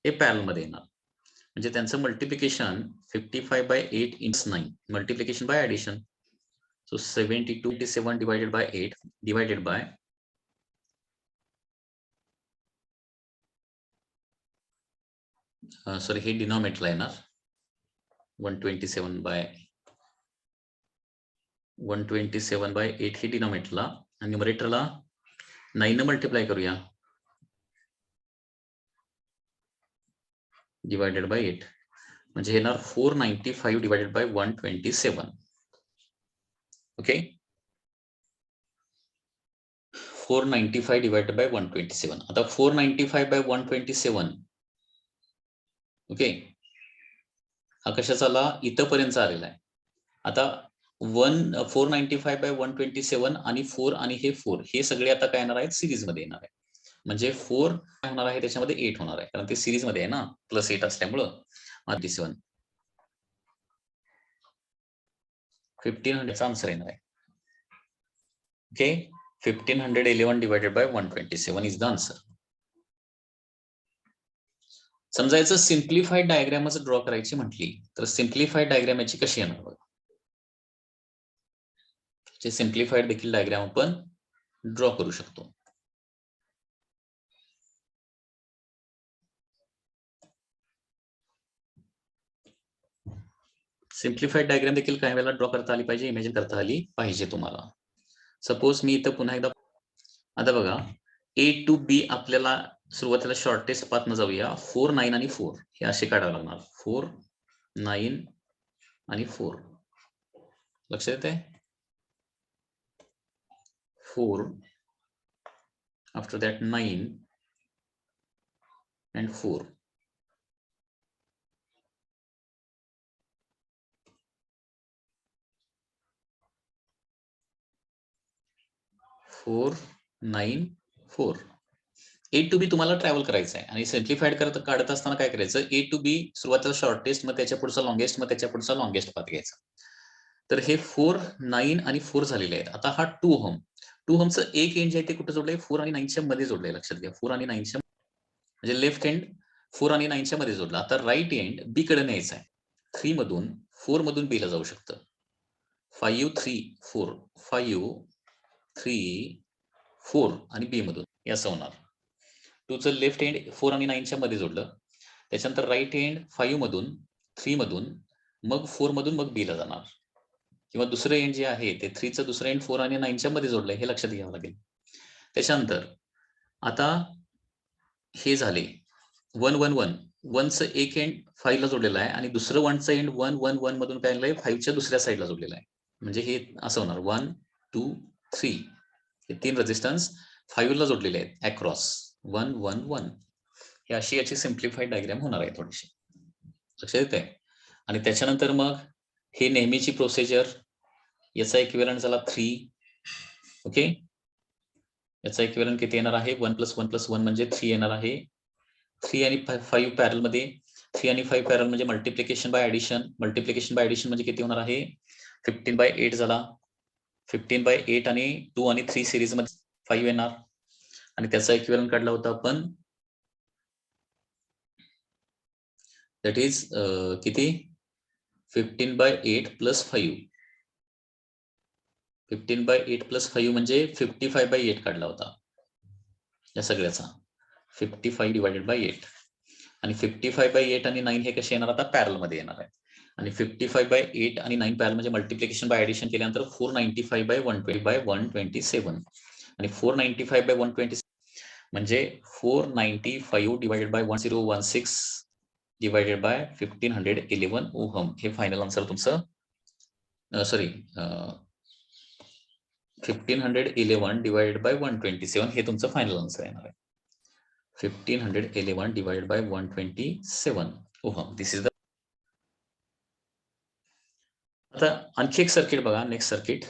हे पॅरल मध्ये येणार म्हणजे त्यांचं multiplication 55/8 × 9 multiplication bye addition. So 72/7 divided by 8 divided by sorry हे डिनॉमिनेटरला येणार 127/8 हे डिनॉमिनेटरला आणि न्यूमरेटरला 9 ने मल्टिप्लाय करूया डिवायडेड बाय 8 म्हणजे येणार 495 divided by 127. Okay 495 divided by 127. आता 495/127 ओके हा कशाचा आला इथपर्यंत आलेला आहे. आता 495/127 आणि 4 आणि हे 4 हे सगळे आता काय येणार आहेत सिरीज मध्ये येणार आहे. म्हणजे 4 काय होणार आहे त्याच्यामध्ये 8 होणार आहे कारण ते सिरीज मध्ये आहे ना +8 असल्यामुळं 27 1500 चा आन्सर येणार आहे. Okay 1511 divided by 127 is the answer. समजायचं सिम्प्लिफाईड डायग्रामच ड्रॉ करायची म्हटली तर सिम्प्लिफाईड डायग्राम याची कशी येणार बघा. सिम्प्लिफाईड देखील डायग्राम आपण ड्रॉ करू शकतो. सिम्प्लिफाईड डायग्राम देखील काही वेळेला ड्रॉ करता आली पाहिजे इमॅजिन करता आली पाहिजे तुम्हाला. सपोज मी इथं पुन्हा एकदा आता बघा A to B आपल्याला सुरुवातीला शॉर्टेस्ट पाथ न जाऊया 4 9 आणि 4 हे असे काढावे लागणार 4 9 आणि 4 लक्षात येते 4 after that 9 and 4. Four 9 4 A to B तुम्हाला ट्रॅव्हल करायचं आहे आणि सिम्प्लिफाईड काढत असताना काय करायचं A to B सुरुवातीला शॉर्टेस्ट मग त्याच्या पुढचा लॉंगेस्ट मग त्याच्या पुढचा लॉंगेस्ट पाथ घ्यायचा. तर हे 4 9 आणि 4 झालेले आहेत. आता हा 2 होम 2 होमचं एक एंड जे आहे ते कुठे जोडलंय 4 आणि 9 च्या मध्ये जोडलंय लक्षात घ्या 4 आणि 9 च्या म्हणजे लेफ्ट एंड 4 आणि 9 च्या मध्ये जोडला. आता राईट एंड B कडे न्यायचा आहे 3 मधून 4 मधून B ला जाऊ शकतं 5 3 4 5 3 4 आणि B मधून हे असं होणार. 2 चं लेफ्ट एंड 4 आणि 9 च्या मध्ये जोडलं त्याच्यानंतर राईट एंड 5 मधून 3 मधून मग 4 मधून मग B ला जाणार किंवा दुसरं एंड जे आहे ते 3 चं दुसरं एंड 4 आणि 9 च्या मध्ये जोडलंय हे लक्षात घ्यावं लागेल. त्याच्यानंतर आता हे झाले 1 1 1 1 चं एक एंड 5 ला जोडलेलं आहे आणि दुसरं 1 चं एंड 1 1 1 मधून काय आलंय 5 च्या दुसऱ्या साईडला जोडलेलं आहे म्हणजे हे असं होणार 1 2 3 हे 3 रेझिस्टन्स 5 ला जोडलेले आहेत अक्रॉस 1 1 1 हे अशी याची सिम्प्लिफाईड डायग्राम होणार आहे थोडीशी लक्षात येते. आणि त्याच्यानंतर मग हे नेहमीची प्रोसिजर याचा इक्विव्हॅलंट झाला 3 ओके याचा इक्विव्हॅलंट किती येणार आहे 1 + 1 + 1 म्हणजे 3 येणार आहे 3 आणि 5 पॅरल मध्ये 3 आणि 5 पॅरल म्हणजे मल्टिप्लिकेशन बाय ऍडिशन म्हणजे किती होणार आहे 15/8 झाला 15/8 आणि 2 आणि 3 सिरीज मध्ये 5 येणार आणि त्याचा इक्विव्हॅलंट काढला होता आपण दॅट इज किती 15/8 + 5 15/8 + 5 म्हणजे 55/8 काढला होता या सगळ्याचा 55 डिवायडेड बाय 8 आणि 55/8 आणि 9 हे कसे येणार आता पॅरल मध्ये येणार आहे आणि 55/8 आणि 9 पॅरल म्हणजे मल्टिप्लिकेशन बाय ऍडिशन केल्यानंतर 495/127 आणि 495/127 म्हणजे 495 divided by 1016 divided by 1511 ohm हे फायनल आन्सर तुमचं सॉरी 1511 डिवायडेड बाय 127 हे तुमचं फायनल आन्सर येणार आहे. 1511 divided by 127 ohm. This is the. आता आणखी एक सर्किट बघा, next circuit.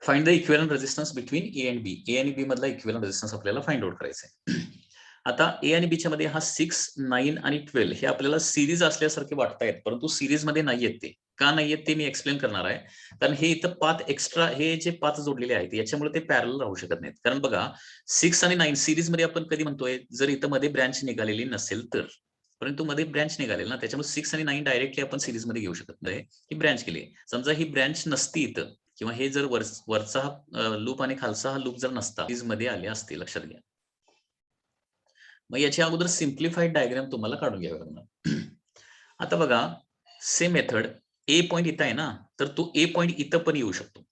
Find the equivalent resistance between A आणि बी. ए आणि बी मधला इक्विव्हॅलंट रेझिस्टन्स आपल्याला फाइंड आउट करायचा आहे. आता ए आणि बीच्या मध्ये हा 6, 9 आणि 12 हे आपल्याला सिरीज असल्यासारखे वाटतायत, परंतु सिरीज मध्ये नाहीयेत. ते का नाहीयेत ते मी एक्सप्लेन करणार आहे. कारण हे इथं पाथ एक्स्ट्रा, हे जे पाथ जोडलेले आहेत याच्यामुळे ते पॅरल राहू शकत नाहीत. कारण बघा 6 आणि 9 सिरीज मध्ये आपण कधी म्हणतोय, जर इथं मध्ये ब्रँच निघालेली नसेल तर. परंतु मध्ये ब्रँच निघालेल ना, त्याच्यामुळे 6 आणि 9 डायरेक्टली आपण सिरीज मध्ये घेऊ शकत नाही. ही ब्रँच केली. समजा ही ब्रँच नसती इथं, किंवा हे जर वरचा लूप आणि खालचा हा लूप जर नसता, सिरीज मध्ये आले असते, लक्षात घ्या. मग याच्या अगोदर सिम्प्लिफाईड डायग्राम तुम्हाला काढून घ्यावा लागणार. आता बघा सेम मेथड, ए पॉइंट इथं आहे ना, तर तो ए पॉइंट इथं पण येऊ शकतो.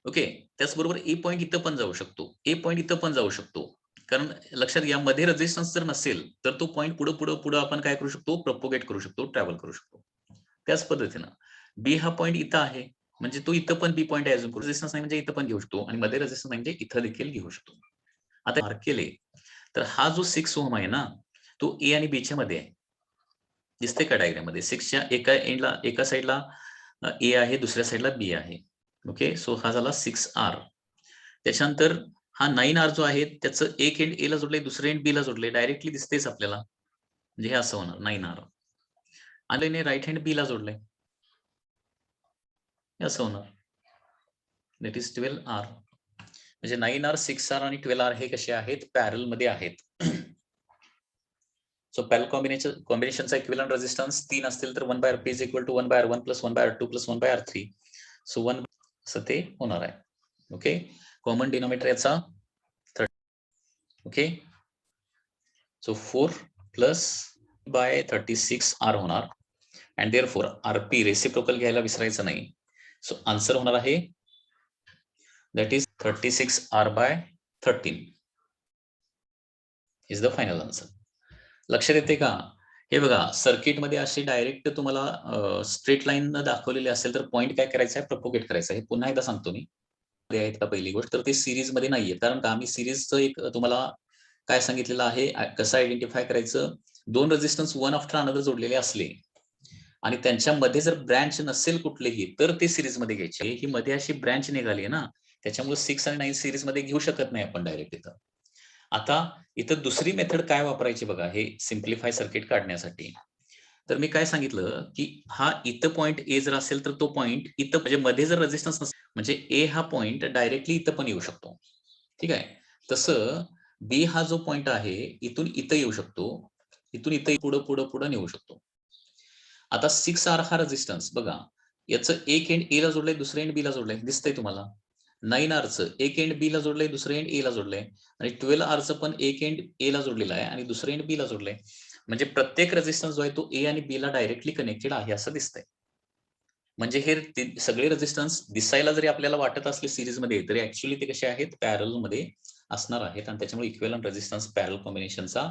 ओके, त्याचबरोबर ए पॉइंट इथं पण जाऊ शकतो, ए पॉइंट इथं पण जाऊ शकतो. कारण लक्षात घ्या, मध्ये रेझिस्टन्स जर नसेल तर तो पॉइंट पुढे पुढे पुढे आपण काय करू शकतो, प्रपोगेट करू शकतो, ट्रॅव्हल करू शकतो. त्याच पद्धतीनं बी हा पॉइंट इथं आहे, म्हणजे तो इथं पण बी पॉइंट ऍझ्युम करू. रेझिस्टन्स नाही म्हणजे इथं पण घेऊ शकतो, आणि मध्ये रेझिस्टन्स म्हणजे इथं देखील घेऊ शकतो. आता मार्क केले तर हा जो 6 ओहम आहे ना, तो ए आणि बीच्या मध्ये आहे. दिसते का डायग्राम मध्ये? 6च्या एका एंडला, एका साईडला ए आहे, दुसऱ्या साईडला बी आहे. ओके, सो हा झाला 6R. त्याच्यानंतर हा 9R जो आहे, त्याचं एक एंड ए ला जोडले, दुसरे एंड बी ला जोडले, डायरेक्टली दिसतेच आपल्याला. म्हणजे हे असं होणार 9R. आणि राईट हँड बी ला जोडलंय, असं होणार. That is 12R. म्हणजे 9R, 6R आणि 12R हे कसे आहेत, पॅरल मध्ये आहेत. सो पॅरल कॉम्बिनेशनचा इक्विव्हॅलंट रेझिस्टन्स 3 असतील तर 1/Rp is equal to 1/R1 plus 1/R2 plus 1/R3. So 1 असं ते होणार आहे. ओके, कॉमन डिनॉमिनेटर याचा 30. Okay, so 4 plus by 36R होणार. अँड देअरफॉर आरपी रेसिप्रोकल घ्यायला विसरायचं नाही. सो आन्सर होणार आहे that is 36R/13 is the final answer. लक्षात येते का? हे बघा, सर्किट मध्ये असे डायरेक्ट तुम्हाला स्ट्रेट लाईन दाखवलेले असेल तर पॉईंट काय करायचा आहे, प्रपोगेट करायचा आहे. पुन्हा एकदा सांगतो मी, आहेत का पहिली गोष्ट, तर ते सिरीज मध्ये नाहीये. कारण का, आम्ही सिरीजचं एक तुम्हाला काय सांगितलेलं आहे, कसं आयडेंटिफाय करायचं. 2 रेझिस्टन्स वन आफ्टर अनदर जोडलेले असले आणि त्यांच्यामध्ये जर ब्रँच नसेल कुठलेही, तर ते सिरीज मध्ये घ्यायचे. ही मध्ये अशी ब्रँच निघाली आहे ना, त्याच्यामुळे 6 आणि 9 सिरीज मध्ये घेऊ शकत नाही आपण डायरेक्ट इथं. आता इथं दुसरी मेथड काय वापरायची बघा, हे सिम्प्लिफाय सर्किट काढण्यासाठी. तर मी काय सांगितलं, की हा इथं पॉइंट ए जर असेल तर तो पॉइंट इथं, म्हणजे मध्ये जर रेझिस्टन्स नसेल, म्हणजे ए हा पॉइंट डायरेक्टली इथं पण येऊ शकतो. ठीक आहे, तसं बी हा जो पॉइंट आहे, इथून इथं येऊ शकतो, इथून इथं पुढं पुढं पुढं नेऊ शकतो. आता 6R हा रेझिस्टन्स बघा, याचं एक एंड ए ला जोडलंय, दुसरं एंड बी ला जोडलंय, दिसतंय तुम्हाला. 9Rचं एक एंड बी ला जोडलंय, दुसरं एंड ए ला जोडलंय, आणि 12Rचं पण एक एंड ए ला जोडलेला आहे आणि दुसरं एंड बी ला जोडलंय. म्हणजे प्रत्येक रेझिस्टन्स जो आहे तो ए आणि बी ला डायरेक्टली कनेक्टेड आहे असं दिसतंय. म्हणजे हे सगळे रेझिस्टन्स दिसायला जरी आपल्याला वाटत असले सिरीज मध्ये, तरी ऍक्च्युअली ते कसे आहेत, पॅरल मध्ये असणार आहेत. आणि त्याच्यामुळे इक्विव्हॅलंट रेझिस्टन्स पॅरल कॉम्बिनेशनचा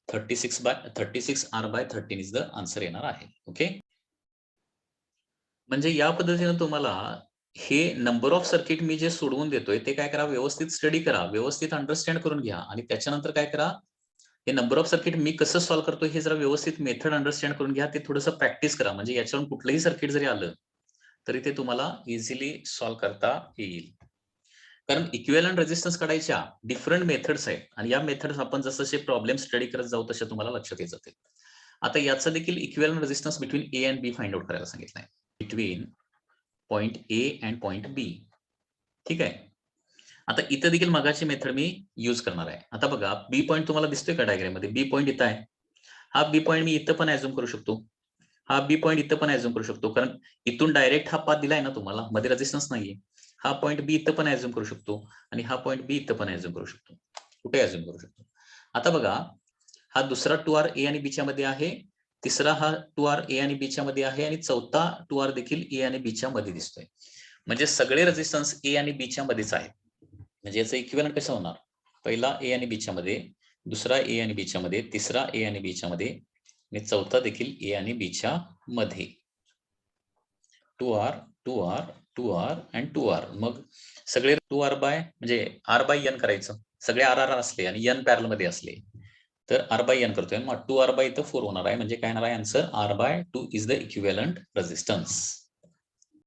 36R/13 इज द आन्सर येणार आहे. ओके, म्हणजे या पद्धतीने तुम्हाला हे नंबर ऑफ सर्किट मी जे सोडवून देतोय ते काय करा, व्यवस्थित स्टडी करा, व्यवस्थित अंडरस्टँड करून घ्या, आणि त्याच्यानंतर काय करा, हे नंबर ऑफ सर्किट मी कसं सॉल्व्ह करतो हे जरा व्यवस्थित मेथड अंडरस्टँड करून घ्या. ते थोडंसं प्रॅक्टिस करा, म्हणजे याच्यावरून कुठलंही सर्किट जरी आलं तरी ते तुम्हाला इझिली सॉल्व्ह करता येईल. कारण इक्विव्हॅलंट रेझिस्टन्स काढायच्या डिफरंट मेथड्स आहेत, आणि या मेथड्स आपण जसे प्रॉब्लेम स्टडी करत जाऊ तसे तुम्हाला लक्षात येत जातील. आता याचा देखील equivalent resistance between A and B find out करायला सांगितलंय. Between point A and point B. ठीक आहे, आता इथं देखील मगाची मेथड मी यूज करणार आहे. आता बघा, बी पॉइंट तुम्हाला दिसतोय का डायग्राम मध्ये? बी पॉइंट इथं आहे. हा बी पॉइंट मी इथं पण ऍझ्युम करू शकतो, हा बी पॉइंट इथं पण ऍझ्युम करू शकतो, कारण इथून डायरेक्ट हा पाथ दिलाय ना तुम्हाला, मध्ये रेझिस्टन्स नाहीये. हा पॉइंट बी इथं पण ऍझ्युम करू शकतो, आणि हा पॉइंट बी इथं पण ऍझ्युम करू शकतो. कुठे ऍझ्युम करू शकतो? आता बघा, हा दुसरा 2R ए आणि बीच्या मध्ये आहे, तिसरा हा 2R ए आणि बीच्या मध्ये आहे, आणि चौथा 2R देखील ए आणि बीच्या मध्ये दिसतोय. म्हणजे सगळे रेझिस्टन्स ए आणि बीच्या मध्येच आहेत. म्हणजे याचं इक्विव्हॅलंट कसं होणार? पहिला ए आणि बीच्या मध्ये, दुसरा ए आणि बीच्या मध्ये, तिसरा ए आणि बीच्या मध्ये, आणि चौथा देखील ए आणि बीच्या मध्ये. 2R, 2R, 2R and 2R. मग सगळे 2R बाय म्हणजे R बाय N करायचं. सगळे RR असले आणि N पॅरल मध्ये असले तर R बाय N करतोय. मग 2R बाय इथं 4 होणार आहे. म्हणजे काय येणार आहे answer? R by 2 is the equivalent resistance.